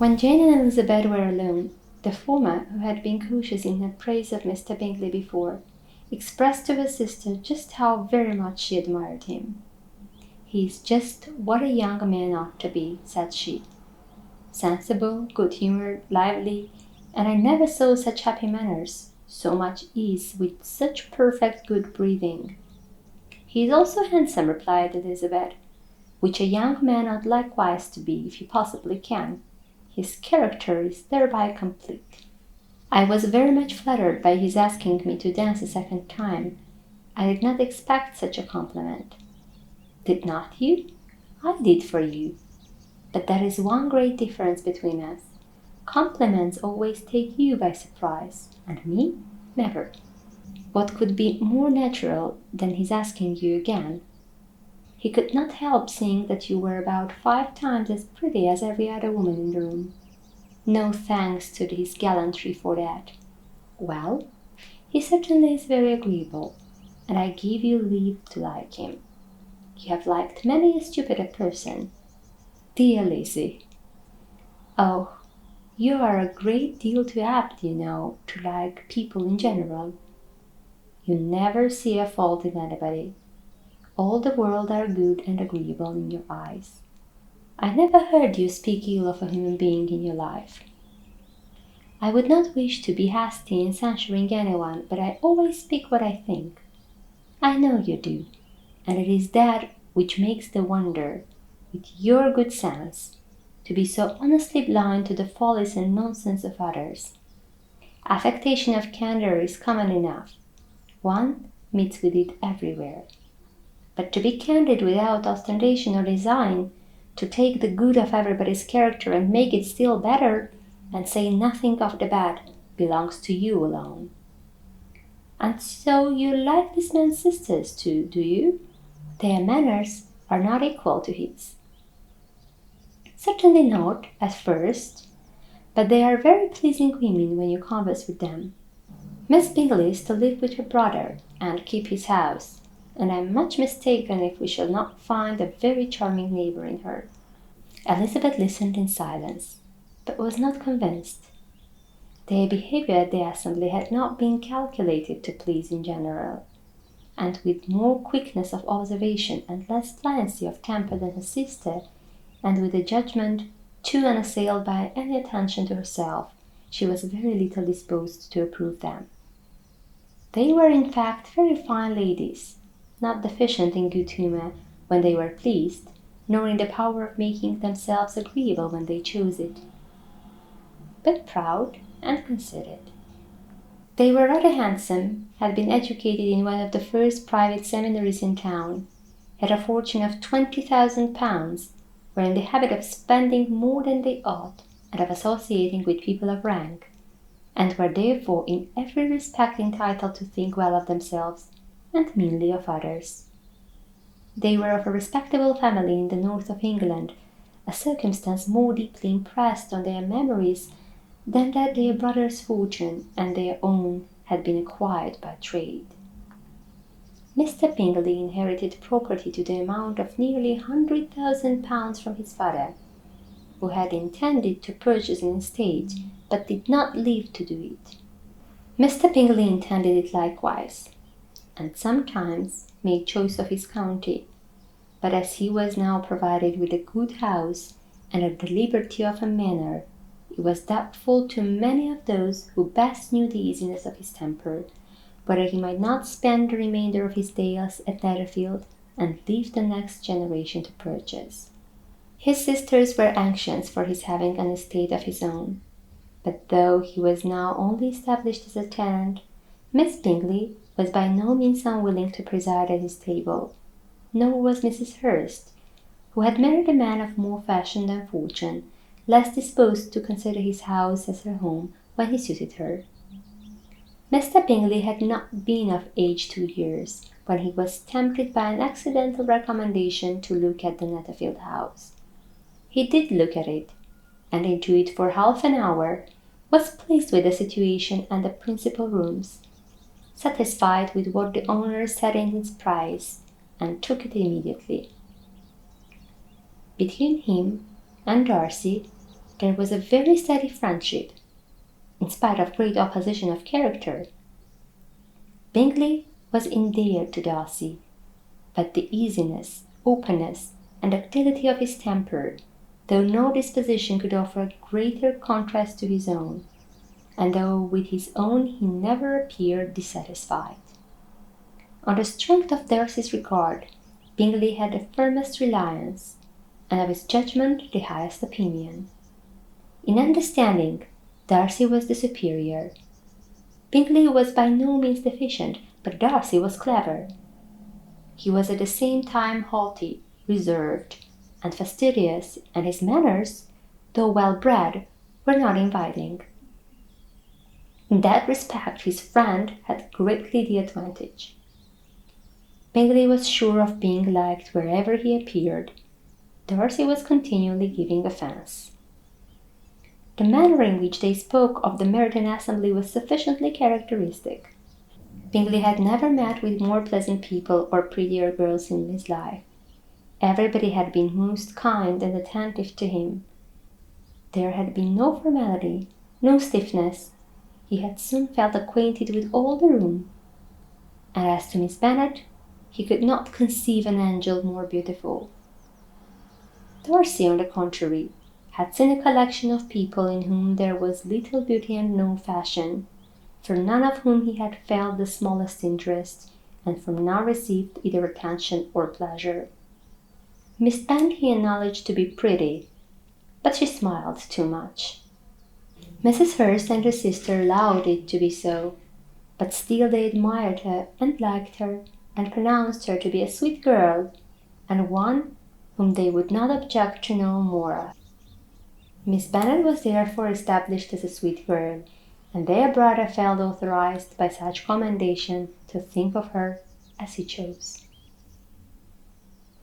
When Jane and Elizabeth were alone, the former, who had been cautious in her praise of Mr. Bingley before, expressed to her sister just how very much she admired him. "He is just what a young man ought to be," said she. "Sensible, good-humoured, lively, and I never saw such happy manners, so much ease, with such perfect good breeding." "He is also handsome," replied Elizabeth, "which a young man ought likewise to be, if he possibly can. His character is thereby complete." "I was very much flattered by his asking me to dance a second time. I did not expect such a compliment." "Did not you? I did for you. But there is one great difference between us. Compliments always take you by surprise, and me never. What could be more natural than his asking you again? He could not help seeing that you were about 5 times as pretty as every other woman in the room. No thanks to his gallantry for that. Well, he certainly is very agreeable, and I give you leave to like him. You have liked many a stupider person. Dear Lizzie! Oh, you are a great deal too apt, you know, to like people in general. You never see a fault in anybody. All the world are good and agreeable in your eyes. I never heard you speak ill of a human being in your life. I would not wish to be hasty in censuring anyone, but I always speak what I think. I know you do, and it is that which makes the wonder, with your good sense, to be so honestly blind to the follies and nonsense of others. Affectation of candour is common enough. One meets with it everywhere. But to be candid without ostentation or design, to take the good of everybody's character and make it still better, and say nothing of the bad, belongs to you alone. And so you like this man's sisters too, do you? Their manners are not equal to his." "Certainly not, at first, but they are very pleasing women when you converse with them. Miss Bingley is to live with her brother, and keep his house, and I am much mistaken if we shall not find a very charming neighbour in her." Elizabeth listened in silence, but was not convinced. Their behaviour at the assembly had not been calculated to please in general, and with more quickness of observation and less pliancy of temper than her sister, and with a judgment too unassailed by any attention to herself, she was very little disposed to approve them. They were in fact very fine ladies, not deficient in good humour when they were pleased, nor in the power of making themselves agreeable when they chose it, but proud and conceited. They were rather handsome, had been educated in one of the first private seminaries in town, had a fortune of £20,000, were in the habit of spending more than they ought, and of associating with people of rank, and were therefore in every respect entitled to think well of themselves, and meanly of others. They were of a respectable family in the north of England, a circumstance more deeply impressed on their memories than that their brother's fortune and their own had been acquired by trade. Mr. Bingley inherited property to the amount of nearly £100,000 from his father, who had intended to purchase an estate, but did not live to do it. Mr. Bingley intended it likewise, and sometimes made choice of his county, but as he was now provided with a good house and at the liberty of a manor, it was doubtful to many of those who best knew the easiness of his temper, whether he might not spend the remainder of his days at Netherfield and leave the next generation to purchase. His sisters were anxious for his having an estate of his own, but though he was now only established as a tenant, Miss Bingley was by no means unwilling to preside at his table, nor was Mrs. Hurst, who had married a man of more fashion than fortune, less disposed to consider his house as her home when he suited her. Mr. Bingley had not been of age 2 years, when he was tempted by an accidental recommendation to look at the Netherfield house. He did look at it, and into it for half an hour, was pleased with the situation and the principal rooms, satisfied with what the owner said in its price, and took it immediately. Between him and Darcy there was a very steady friendship, in spite of great opposition of character. Bingley was endeared to Darcy, but the easiness, openness, and ductility of his temper, though no disposition could offer a greater contrast to his own, and though with his own he never appeared dissatisfied. On the strength of Darcy's regard, Bingley had the firmest reliance, and of his judgment the highest opinion. In understanding, Darcy was the superior. Bingley was by no means deficient, but Darcy was clever. He was at the same time haughty, reserved, and fastidious, and his manners, though well bred, were not inviting. In that respect his friend had greatly the advantage. Bingley was sure of being liked wherever he appeared. Darcy was continually giving offence. The manner in which they spoke of the Meryton assembly was sufficiently characteristic. Bingley had never met with more pleasant people or prettier girls in his life. Everybody had been most kind and attentive to him. There had been no formality, no stiffness. He had soon felt acquainted with all the room. And as to Miss Bennet, he could not conceive an angel more beautiful. Darcy, on the contrary, had seen a collection of people in whom there was little beauty and no fashion, for none of whom he had felt the smallest interest, and from none received either attention or pleasure. Miss Bennet he acknowledged to be pretty, but she smiled too much. Mrs. Hurst and her sister allowed it to be so, but still they admired her and liked her, and pronounced her to be a sweet girl, and one whom they would not object to know more of. Miss Bennet was therefore established as a sweet girl, and their brother felt authorized by such commendation to think of her as he chose.